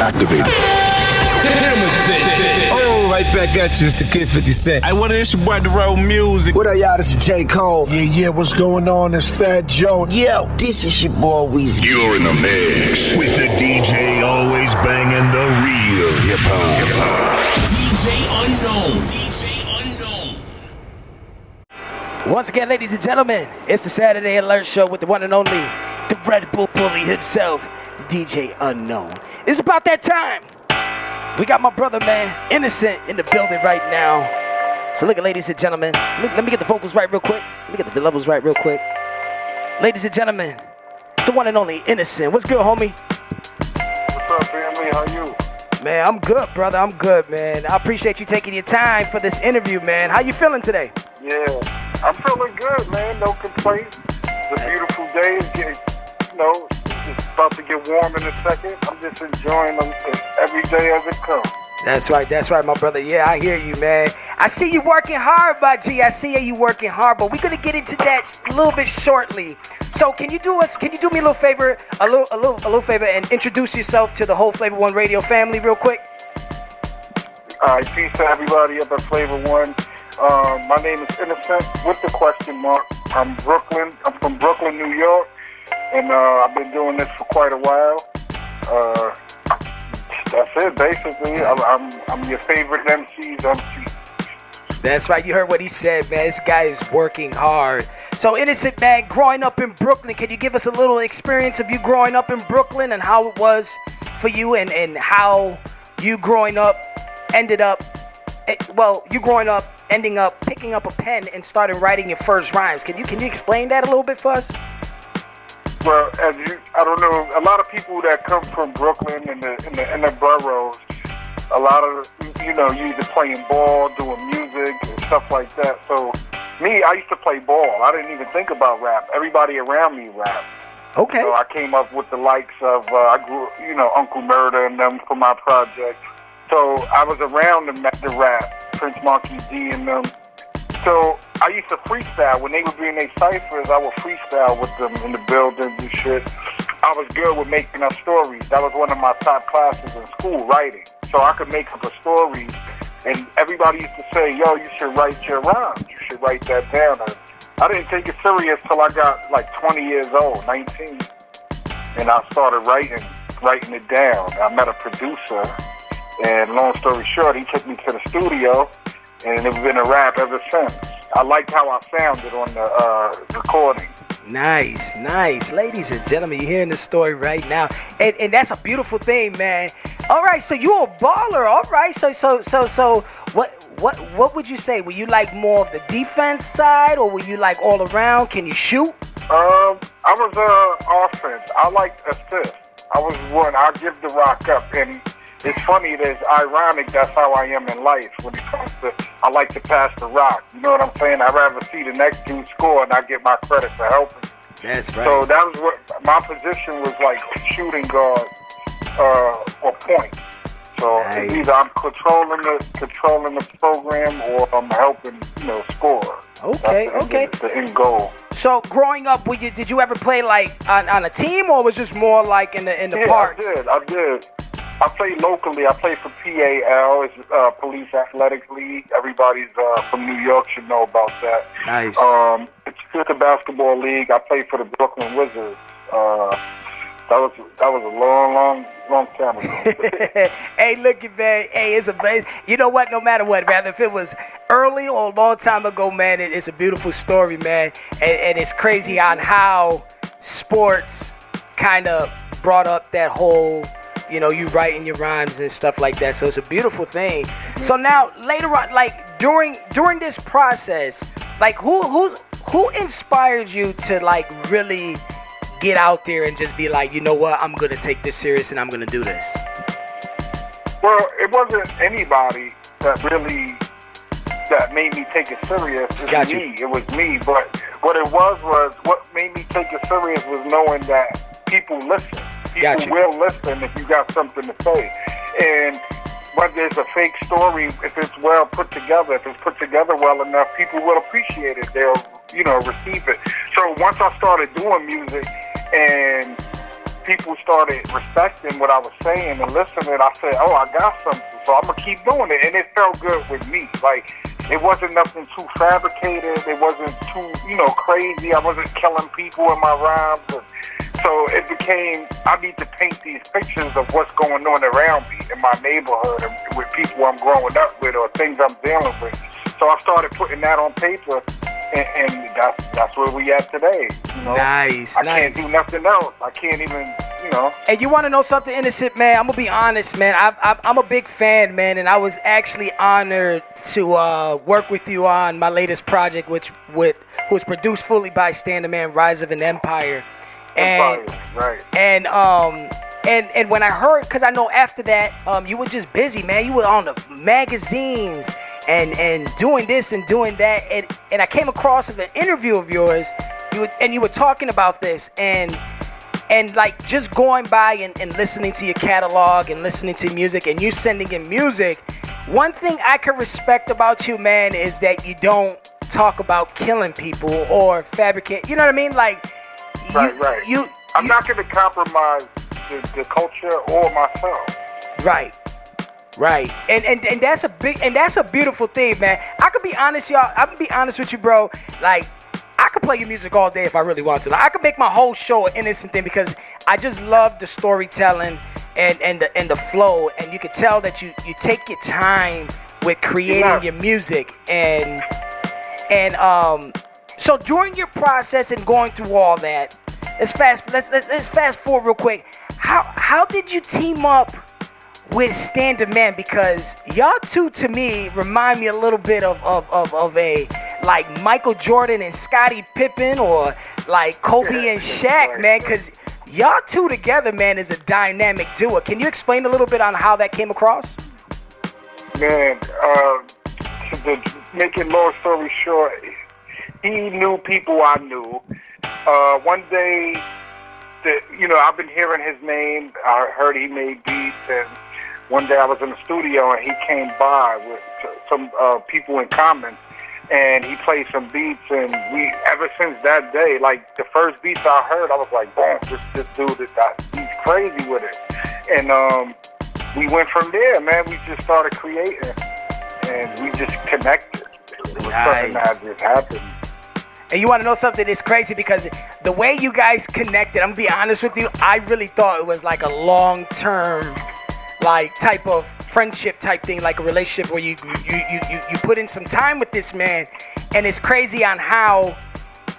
activated. Hit him with this. Oh, right back at you, it's the Kid 50 Cent. Hey, what is your boy, the Road Music? What up, y'all? This is J. Cole. Yeah, what's going on? It's Fat Joe. Yo, this is your boy Weezy. You're in the mix with the DJ always banging the real hip-hop. DJ Unknown. Once again, ladies and gentlemen, it's the Saturday Alert Show with the one and only, the Red Bull Bully himself, DJ Unknown. It's about that time. We got my brother, man, Innocent, in the building right now. So look at, ladies and gentlemen, let me get the vocals right real quick. Let me get the levels right real quick. Ladies and gentlemen, it's the one and only Innocent. What's good, homie? What's up, family? How you? Man, I'm good, brother. I'm good, man. I appreciate you taking your time for this interview, man. How you feeling today? Yeah, I'm feeling good, man. No complaints. It's a beautiful day. It's getting, it's about to get warm in a second. I'm just enjoying them every day as it comes. That's right, my brother. Yeah, I hear you, man. I see you working hard, my G. I see you working hard, but we're gonna get into that a little bit shortly. So, can you do me a little favor, a little favor, and introduce yourself to the whole Flavor One Radio family, real quick? All right, peace to everybody up at Flavor One. My name is Innocent with the question mark. I'm from Brooklyn, New York, and I've been doing this for quite a while. That's it, basically. I'm your favorite MC's MC. That's right. You heard what he said, man. This guy is working hard. So, Innocent, man, growing up in Brooklyn, can you give us a little experience of you growing up in Brooklyn and how it was for you and how you growing up ending up picking up a pen and started writing your first rhymes? Can you explain that a little bit for us? Well, I don't know, a lot of people that come from Brooklyn in the boroughs, a lot of, you either playing ball, doing music, and stuff like that. So, me, I used to play ball. I didn't even think about rap. Everybody around me rapped. Okay. So I came up with the likes of, I grew, Uncle Murder and them from my project. So I was around the rap, Prince Marquis D and them. So I used to freestyle. When they would be in their ciphers, I would freestyle with them in the buildings and shit. I was good with making up stories. That was one of my top classes in school, writing. So I could make up a story, and everybody used to say, yo, you should write your rhymes. You should write that down. And I didn't take it serious till I got like 20 years old, 19. And I started writing it down. I met a producer, and long story short, he took me to the studio, and it's been a rap ever since. I liked how I sounded on the recording. Nice. Ladies and gentlemen, you're hearing the story right now. And that's a beautiful thing, man. All right, so you're a baller. All right, so what would you say? Were you like more of the defense side, or were you like all around? Can you shoot? I was offense. I liked assist. I was one. I give the rock up, and it's funny, it's ironic, that's how I am in life. When it comes to, I like to pass the rock. You know what I'm saying? I'd rather see the next dude score and I get my credit for helping. That's right. So that was what, my position was like shooting guard or point. So nice. Either I'm controlling the program or I'm helping, score. Okay. The end goal. So growing up, did you ever play like on a team, or was it just more like in the parks? I did. I played locally. I played for PAL, it's Police Athletic League. Everybody's from New York should know about that. Nice. It's just a basketball league. I played for the Brooklyn Wizards. That was a long time ago. Hey, look at man. Hey, it's amazing. You know what? No matter what, rather if it was early or a long time ago, man, it's a beautiful story, man. And it's crazy on how sports kind of brought up that whole, you writing your rhymes and stuff like that. So it's a beautiful thing. So now later on, like during this process, like who inspired you to like really get out there and just be like, you know what, I'm gonna take this serious and I'm gonna do this? Well, it wasn't anybody that made me take it serious. It was me. But what made me take it serious was knowing that people listen. People will listen if you got something to say. And whether it's a fake story, if it's well put together, if it's put together well enough, people will appreciate it. They'll, receive it. So once I started doing music and people started respecting what I was saying and listening, I said, oh, I got something, so I'm going to keep doing it. And it felt good with me. Like, it wasn't nothing too fabricated. It wasn't too, crazy. I wasn't killing people in my rhymes. So it became, I need to paint these pictures of what's going on around me in my neighborhood and with people I'm growing up with or things I'm dealing with. So I started putting that on paper, and that's where we at today. Nice. I can't do nothing else. I can't even, And you want to know something, Innocent, man? I'm going to be honest, man. I'm a big fan, man, and I was actually honored to work with you on my latest project, which was produced fully by Stand the Man, Rise of an Empire. And when I heard, because I know after that, you were just busy, man. You were on the magazines and doing this and doing that. And I came across an interview of yours, you were talking about this. And like just going by and listening to your catalog and listening to music and you sending in music, one thing I can respect about you, man, is that you don't talk about killing people or fabricate. You know what I mean? Like, Right. I'm not going to compromise the culture or myself. Right. And that's a beautiful thing, man. I could be honest, y'all. I'm gonna be honest with you, bro. Like, I could play your music all day if I really want to. Like, I could make my whole show an Innocent thing because I just love the storytelling and the flow, and you can tell that you take your time with creating your music so during your process and going through all that, let's fast forward real quick. How did you team up with Stand the Man? Because y'all two to me remind me a little bit of a like Michael Jordan and Scottie Pippen or like Kobe and Shaq, man. Because y'all two together, man, is a dynamic duo. Can you explain a little bit on how that came across? Man, to make it long story short, he knew people I knew. One day, I've been hearing his name. I heard he made beats, and one day I was in the studio, and he came by with some people in common, and he played some beats, and ever since that day, like the first beats I heard, I was like, boom, this dude, he's crazy with it. And we went from there, man. We just started creating, and we just connected. It was something that just happened. And you want to know something that's crazy because the way you guys connected, I'm going to be honest with you, I really thought it was like a long-term like type of friendship type thing, like a relationship where you put in some time with this man, and it's crazy on how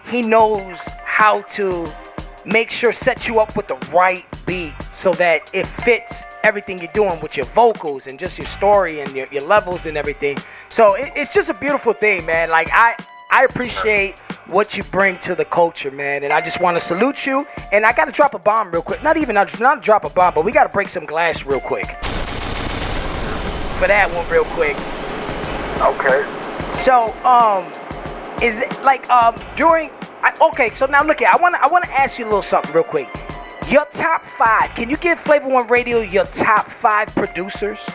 he knows how to make sure set you up with the right beat so that it fits everything you're doing with your vocals and just your story and your levels and everything. So it's just a beautiful thing, man. Like I appreciate what you bring to the culture, man, and I just want to salute you. And I got to drop a bomb real quick. Not drop a bomb, but we got to break some glass real quick. For that one, real quick. Okay. So, is it like during? Okay, so now look here. I want to ask you a little something real quick. Your top 5. Can you give Flavor One Radio your top 5 producers?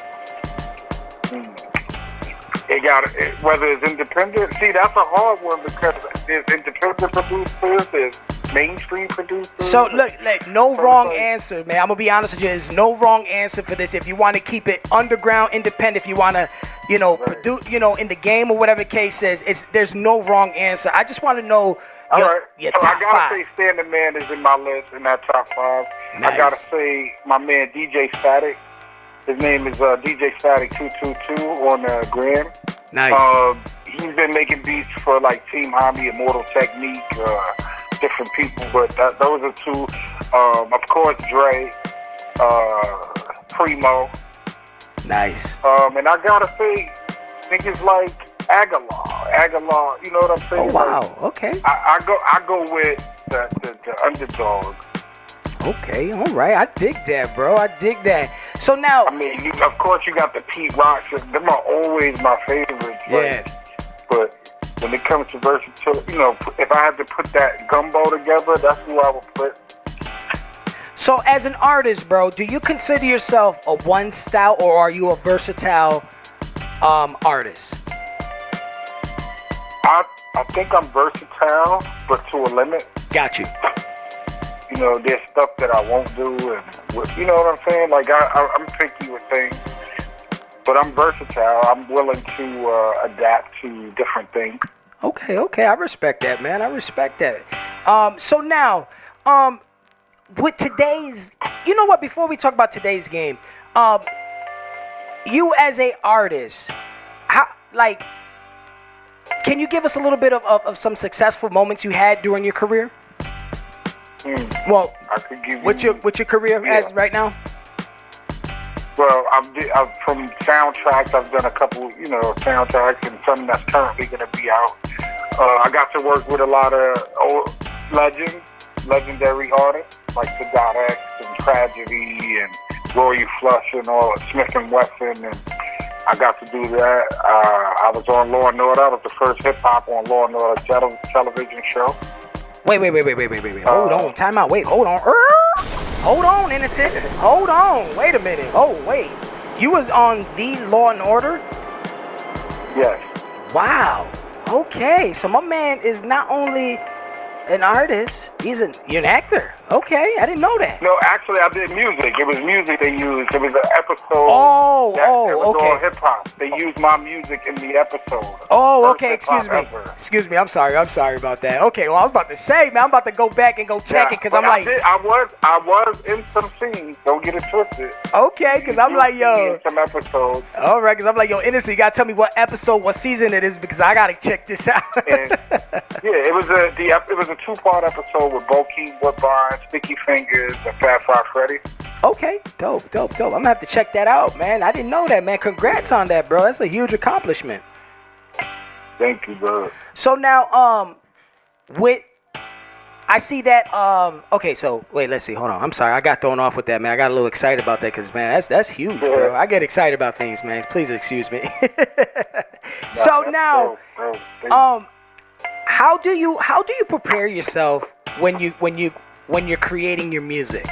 Whether it's independent. See, that's a hard one because there's independent producers, there's mainstream producers. So look, no wrong answer, man. I'm gonna be honest with you. There's no wrong answer for this. If you want to keep it underground, independent, if you want to, produce, in the game or whatever the case is, there's no wrong answer. I just want to know your so top I gotta 5. say, Stand the Man is in my list in that top 5. Nice. I gotta say, my man DJ Static. His name is DJ Static 222 on Gram. Nice. He's been making beats for like Team Hobby, Immortal Technique, different people, but those are 2. Of course, Dre, Primo. Nice. And I gotta say, niggas like Aguilar, you know what I'm saying? Oh wow. Like, Okay. I go with the underdog. Okay. All right. I dig that, bro. I dig that. So now, I mean, of course, you got the Pete Rocks. Them are always my favorites. Yeah. But when it comes to versatility, if I had to put that gumbo together, that's who I would put. So as an artist, bro, do you consider yourself a one style or are you a versatile artist? I think I'm versatile, but to a limit. Got you. You know, there's stuff that I won't do, and you know what I'm saying? Like, I'm picky with things, but I'm versatile. I'm willing to adapt to different things. Okay, I respect that, man. I respect that. So now, with today's, you know what? Before we talk about today's game, you as a artist, how, like, can you give us a little bit of some successful moments you had during your career? Well, I could give what's your career as right now? Well, I've from soundtracks. I've done a couple, you know, soundtracks, and some that's currently going to be out. I got to work with a lot of old legendary artists like Sadat X and Tragedy and Roy Flush and all Smith and Wesson, and I got to do that. I was on Law and Order. I was the first hip hop on Law and Order television show. Wait. Hold on. Time out. Wait, hold on. Hold on, Innocent. Hold on. Wait a minute. Oh, wait. You was on the Law and Order? Yes. Wow. Okay. So my man is not only an artist, you're an actor. Okay, I didn't know that. No, actually, I did music. It was music they used. It was an episode. It was okay. all hip hop. They used my music in the episode. Oh, okay. Excuse me. I'm sorry about that. Okay, well, I was about to say, man, I'm about to go back and go check it because I'm like, I was in some scenes. Don't get it twisted. Okay, because I'm like, yo. In some episodes. All right, because I'm like, yo, Innocent, you gotta tell me what episode, what season it is because I gotta check this out. And, yeah, it was a 2-part episode with Bo King, Woodbine, Sticky Fingers, and Fat Five Freddy. Okay, dope. I'm gonna have to check that out, man. I didn't know that, man. Congrats on that, bro. That's a huge accomplishment. Thank you, bro. So now, I see that. Okay, so wait, let's see. Hold on. I'm sorry, I got thrown off with that, man. I got a little excited about that because, man, that's huge, bro. I get excited about things, man. Please excuse me. So now, how do you prepare yourself when you're creating your music?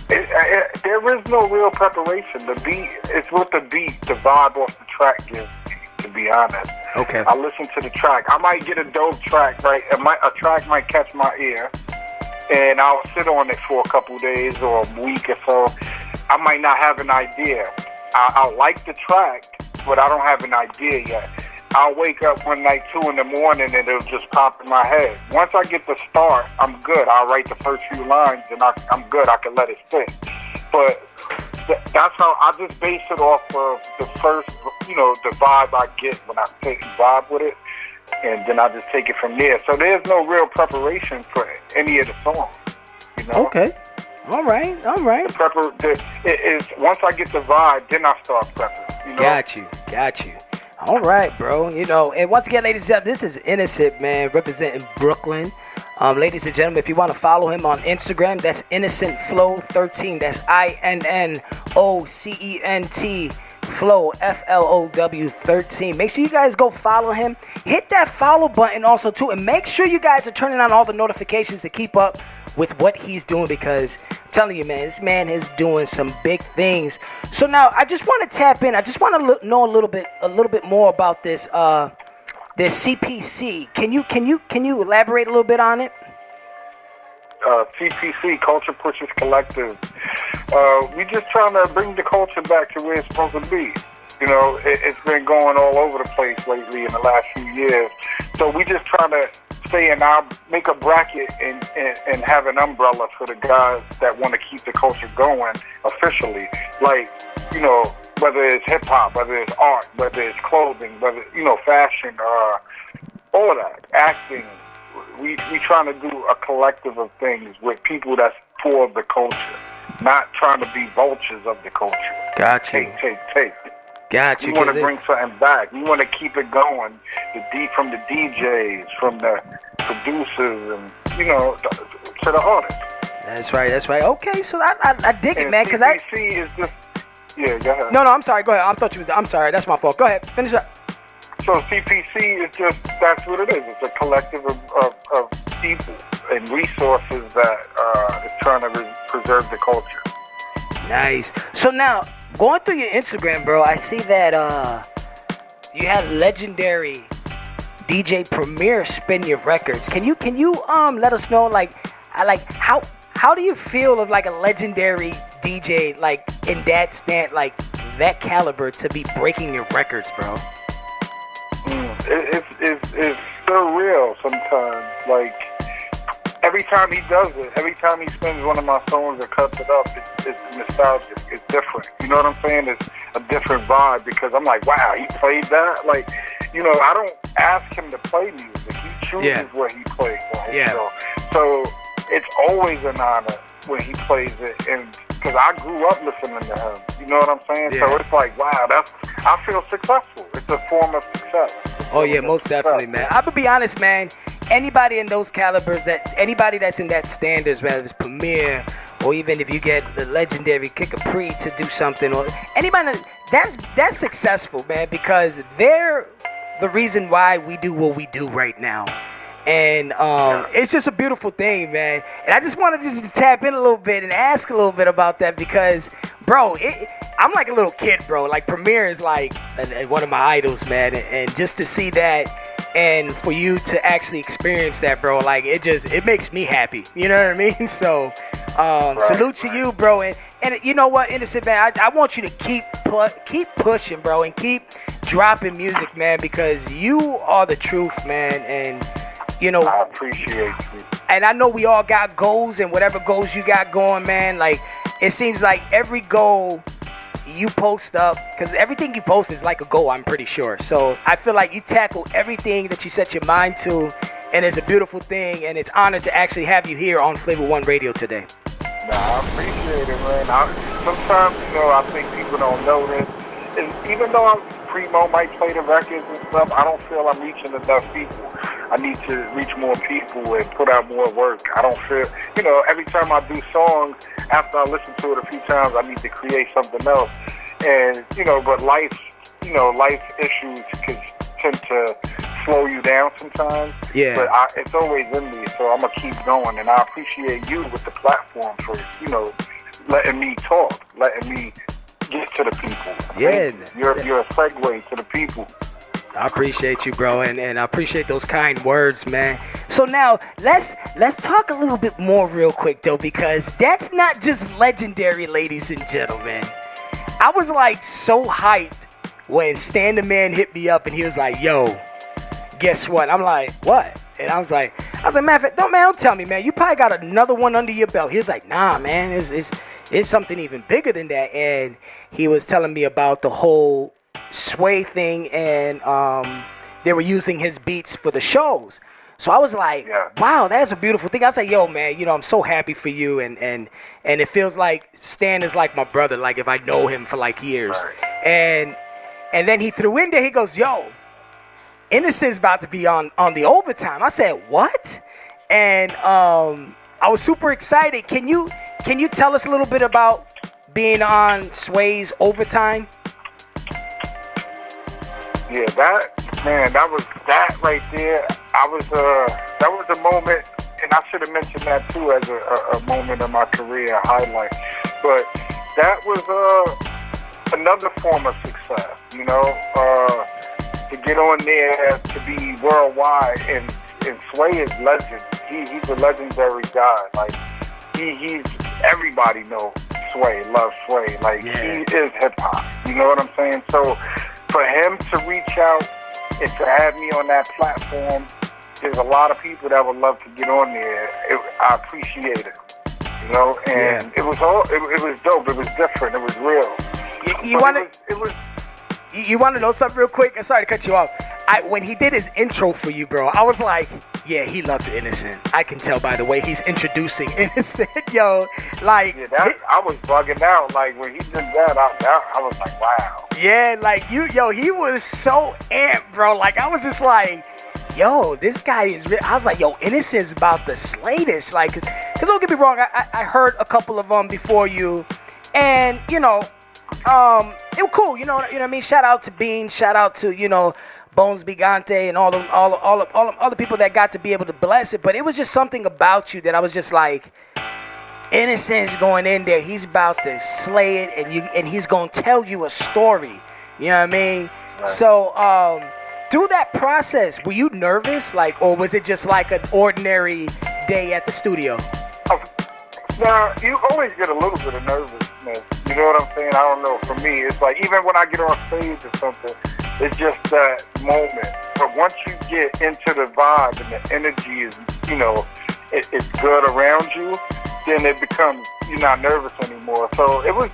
There is no real preparation. The beat, it's what the beat, the vibe off the track gives me, to be honest. Okay. I listen to the track. I might get a dope track, right? A track might catch my ear, and I'll sit on it for a couple days or a week or so. I might not have an idea. I like the track, but I don't have an idea yet. I'll wake up one night, 2 in the morning, and it'll just pop in my head. Once I get the start, I'm good. I'll write the first few lines, and I'm good. I can let it sit. But that's how I just base it off of the first, the vibe I get when I take vibe with it, and then I just take it from there. So there's no real preparation for any of the songs, Okay. All right. It is once I get the vibe, then I start prepping. Got you. All right, bro. And once again, ladies and gentlemen, this is Innocent, man, representing Brooklyn. Ladies and gentlemen, if you want to follow him on Instagram, that's InnocentFlow13. That's INNOCENT Flow FLOW 13. Make sure you guys go follow him. Hit that follow button also too, and make sure you guys are turning on all the notifications to keep up with what he's doing, because I'm telling you, man, this man is doing some big things. So now I just want to tap in. I just want to know a little bit more about this CPC. Can you elaborate a little bit on it? CPC, Culture Pushers Collective. We just trying to bring the culture back to where it's supposed to be. It's been going all over the place lately in the last few years. So we just trying to make a bracket and have an umbrella for the guys that want to keep the culture going officially. Like, whether it's hip hop, whether it's art, whether it's clothing, whether, fashion, all of that, acting. We trying to do a collective of things with people that's for the culture, not trying to be vultures of the culture. Got you. Take. Got you. We want to bring something back. We want to keep it going. From the DJs, from the producers, and to the artists. That's right. Okay, so I dig it, man. Because CPC is just go ahead. No, I'm sorry. Go ahead. I thought you was. I'm sorry. That's my fault. Go ahead. Finish up. So CPC is that's what it is. It's a collective of people and resources that is trying to preserve the culture. Nice. So now, going through your Instagram, bro, I see that you had legendary DJ Premier spin your records. Can you let us know how do you feel of like a legendary DJ like in that that caliber to be breaking your records, bro? It's surreal sometimes. Like every time he does it, every time he spins one of my songs or cuts it up, it's nostalgic. It's different. You know what I'm saying? It's a different vibe because I'm like, wow, he played that. Like, you know, I don't ask him to play music. He chooses what he plays on his show. So it's always an honor when he plays it, and because I grew up listening to him. You know what I'm saying? Yeah. So it's like, wow, I feel successful. It's a form of success. Oh yeah, most definitely, man. I'm gonna be honest, man. Anybody in those calibers, anybody that's in that standards, whether it's Premier or even if you get the legendary Kid Capri to do something, or anybody that's successful, man, because they're the reason why we do what we do right now. And it's just a beautiful thing, man. And I just wanted to just tap in a little bit and ask a little bit about that because, bro, I'm like a little kid, bro. Like, Premier is like one of my idols, man. And just to see that and for you to actually experience that, bro, like, it makes me happy. You know what I mean? So, salute to you, bro. And you know what, Innocent, man, I want you to keep pushing, bro, and keep dropping music, man, because you are the truth, man. And you know, I appreciate you. And I know we all got goals, and whatever goals you got going, man, like, it seems like every goal you post up, because everything you post is like a goal, I'm pretty sure. So I feel like you tackle everything that you set your mind to, and it's a beautiful thing, and it's honored to actually have you here on Flavor One Radio today. I appreciate it, man. Sometimes, you know, I think people don't know this. And even though Primo might play the records and stuff, I don't feel I'm reaching enough people. I need to reach more people and put out more work. I don't feel, you know, every time I do songs, after I listen to it a few times, I need to create something else. And, you know, but life issues can tend to slow you down sometimes. Yeah. But it's always in me, so I'm going to keep going. And I appreciate you with the platform for, you know, letting me talk, letting me get to the people. Yeah. You're a segue to the people. I appreciate you, bro, and I appreciate those kind words, man. So now let's talk a little bit more real quick though, because that's not just legendary, ladies and gentlemen. I was like so hyped when Stan the Man hit me up and he was like, "Yo, guess what?" I'm like, "What?" And I was like, man, don't tell me, man. You probably got another one under your belt. He was like, "Nah, man, it's something even bigger than that." And he was telling me about the whole Sway thing, and they were using his beats for the shows. So I was like, wow, that's a beautiful thing. I was like, yo, man, you know, I'm so happy for you, and it feels like Stan is like my brother, like if I know him for like years. Right. And then he threw in there, he goes, yo, Innocent's about to be on the overtime. I said, what? And I was super excited. Can you tell us a little bit about being on Sway's overtime? Yeah, that was that right there. That was a moment, and I should have mentioned that too as a moment in my career highlight. But that was another form of success, you know, to get on there, to be worldwide, and Sway is legend. He's a legendary guy. Like he's everybody knows Sway, loves Sway. Like he is hip hop. You know what I'm saying? So for him to reach out and to have me on that platform, there's a lot of people that would love to get on there. I appreciate it, you know, and it was dope. It was different. It was real. You want to know something real quick? I'm sorry to cut you off. When he did his intro for you, bro, I was like, yeah, he loves Innocent. I can tell by the way he's introducing Innocent, yo. Like, I was bugging out. Like when he did that, I was like, wow. Yeah, like he was so amped, bro. Like I was just like, yo, this guy is. I was like, yo, Innocent's about to slay this. Like, cause don't get me wrong, I heard a couple of them before you, and you know, it was cool. You know what I mean? Shout out to Bean. Shout out to, you know, Bones Bigante and all the other people that got to be able to bless it. But it was just something about you that I was just like, Innocent's going in there. He's about to slay it, and he's gonna tell you a story. You know what I mean? Right. So through that process, were you nervous, like, or was it just like an ordinary day at the studio? Now, you always get a little bit of nervousness. You know what I'm saying? I don't know. For me, it's like even when I get on stage or something, it's just that moment. But once you get into the vibe and the energy is, you know, it's good around you, then it becomes, you're not nervous anymore. So it was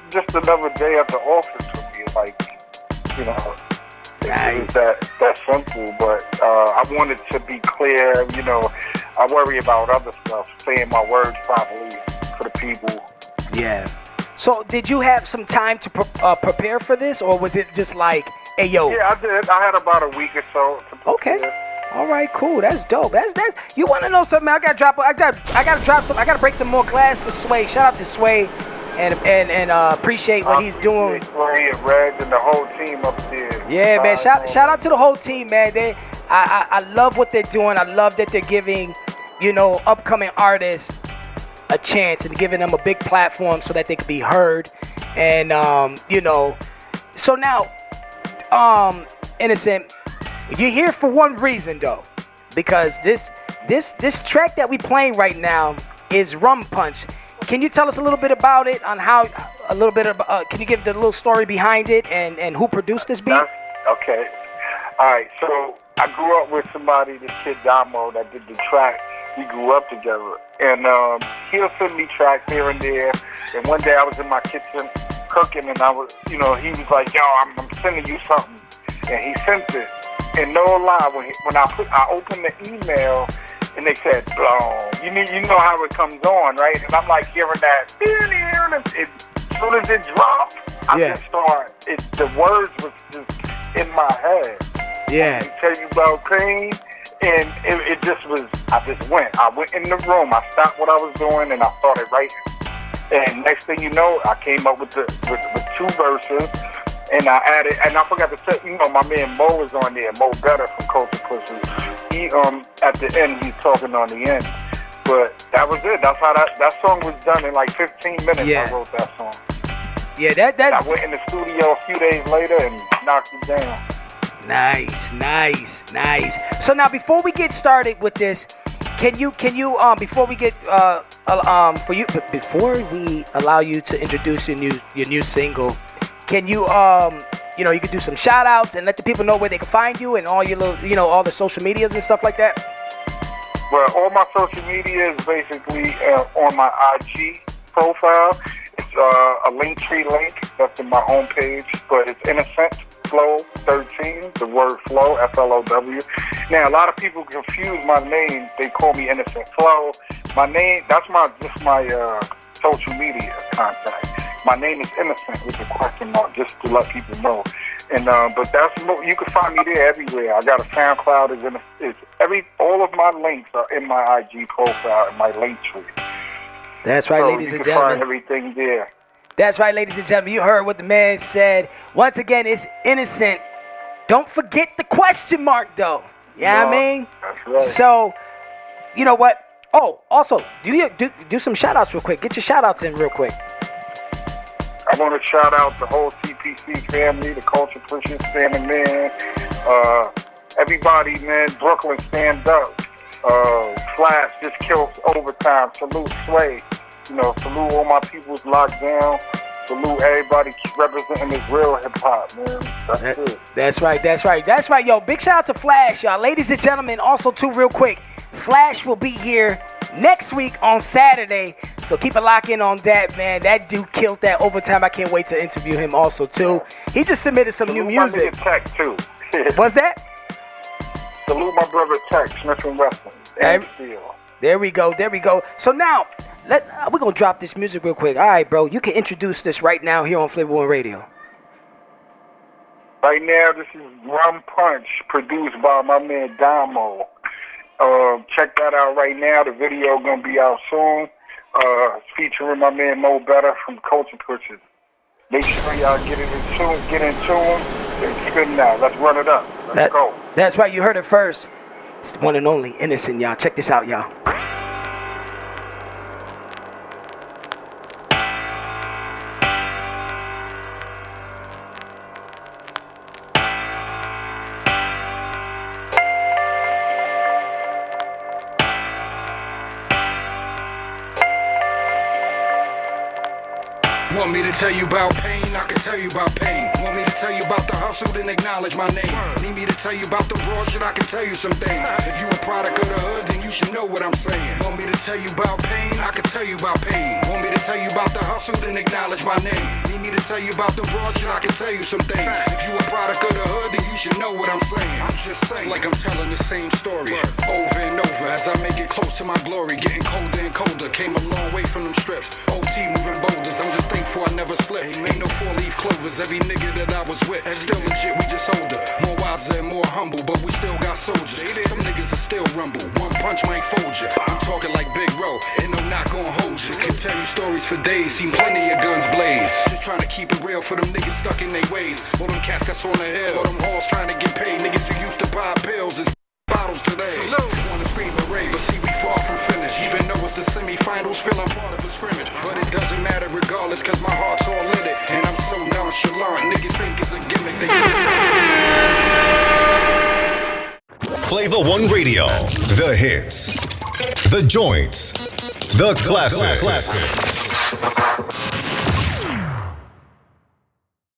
just another day at the office for me. Like, you know, it was that simple. But I wanted to be clear. You know, I worry about other stuff, saying my words properly for the people. Yeah. So did you have some time to prepare for this, or was it just like, hey, yo? Yeah, I did. I had about a week or so to prepare. Okay. All right, cool. That's dope. That's. You want to know something? I gotta break some more glass for Sway. Shout out to Sway, and appreciate what he's doing. Sway and Reg and the whole team up there. Yeah, man. Shout out to the whole team, man. I love what they're doing. I love that they're giving, you know, upcoming artists a chance and giving them a big platform so that they can be heard. And you know, so now, Innocent, you're here for one reason though, because this track that we playing right now is Rum Punch. Can you tell us a little bit about it, on how, a little bit about, can you give the little story behind it and who produced this beat? Okay. All right. So I grew up with somebody, this kid Domo, that did the track. We grew up together, and he'll send me tracks here and there. And one day I was in my kitchen cooking, and I was, you know, he was like, "Yo, I'm sending you something," and he sent it. And no lie, when I opened the email and they said blown, you know how it comes on, right? And I'm like hearing that, as soon as it dropped, the words was just in my head. Yeah. I tell you about pain, and it just was. I went in the room. I stopped what I was doing and I started writing. And next thing you know, I came up with two verses. And I added, and I forgot to say, you know, my man Mo is on there, MoeBetta from Culture Pushers. He, at the end, he's talking on the end. But that was it. That's how that song was done in like 15 minutes. Yeah. I wrote that song. Yeah, that's. I went in the studio a few days later and knocked it down. Nice. So now, before we get started with this, can you before we get before we allow you to introduce your new single, can you you know, you could do some shout outs and let the people know where they can find you and all your little, you know, all the social medias and stuff like that? Well, all my social media is basically on my IG profile. It's a Linktree link that's in my homepage, but it's Innocent Flow 13, the word flow, Flow. Now, a lot of people confuse my name. They call me Innocent Flow. My name, that's my social media contact. My name is Innocent with a question mark, just to let people know. And but you can find me there everywhere. I got a SoundCloud. All of my links are in my IG profile and my link tree. That's right, ladies and gentlemen. You can find everything there. That's right, ladies and gentlemen. You heard what the man said. Once again, it's Innocent. Don't forget the question mark, though. Yeah, I mean. That's right. So, you know what? Oh, also, do some shout outs real quick. Get your shout outs in real quick. I want to shout out the whole CPC family, the Culture Pushers, Stan and Man, everybody, man. Brooklyn, stand up. Flash just killed overtime. Salute Sway. You know, salute all my people's locked down. Salute everybody representing this real hip hop, man. That's it. That's right. Yo, big shout out to Flash, y'all. Ladies and gentlemen, also too, real quick, Flash will be here next week on Saturday, so keep a lock in on that, man. That dude killed that overtime. I can't wait to interview him also too. He just submitted some new music. Tech too. What's that? Salute my brother Tech, Smith and Wesson. There we go. So now we're gonna drop this music real quick. All right, bro. You can introduce this right now here on Flavor One Radio. Right now, this is Rum Punch, produced by my man Domo. Check that out right now. The video gonna be out soon. Featuring my man MoeBetta from Culture Pushers. Make sure y'all get in tune, and keep it now. Let's run it up. Let's go. That's right. You heard it first. It's the one and only Innocent, y'all. Check this out, y'all. Want me to tell you about pain? I can tell you about pain. Want me to tell you about the hustle? Then acknowledge my name. Need me to tell you about the raw shit? I can tell you some things. If you a product of the hood, then you should know what I'm saying. Want me to tell you about pain? I can tell you about pain. Want me to tell you about the hustle? Then acknowledge my name. Need me to tell you about the raw shit? I can tell you some things. If you a product of the hood, then you should know what I'm saying. I'm just saying, it's like I'm telling the same story over and over as I make it close to my glory. Getting colder and colder, came a long way from them strips. OT moving boulders, I'm just thankful I never slipped. Ain't no four-leaf clovers, every nigga that I was with. Still legit, we just older, more wiser and more humble, but we still got soldiers. Some niggas are still rumble, one punch might fold ya. I'm talking like Big Ro, and I'm not gonna hold you. Can tell you stories for days, seen plenty of guns blaze. Just trying to keep it real for them niggas stuck in their ways. All them cats that's on the hill, all them halls trying to get paid. Niggas who used to buy pills is bottles today. Wanna scream hooray, but see we far from finished. Even though it's the semi-finals, feel I'm part of a scrimmage. But it doesn't matter regardless, cause my heart's all in it. And I'm so nonchalant, niggas think it's a gimmick. Flavor One Radio, the hits, the joints, the classics.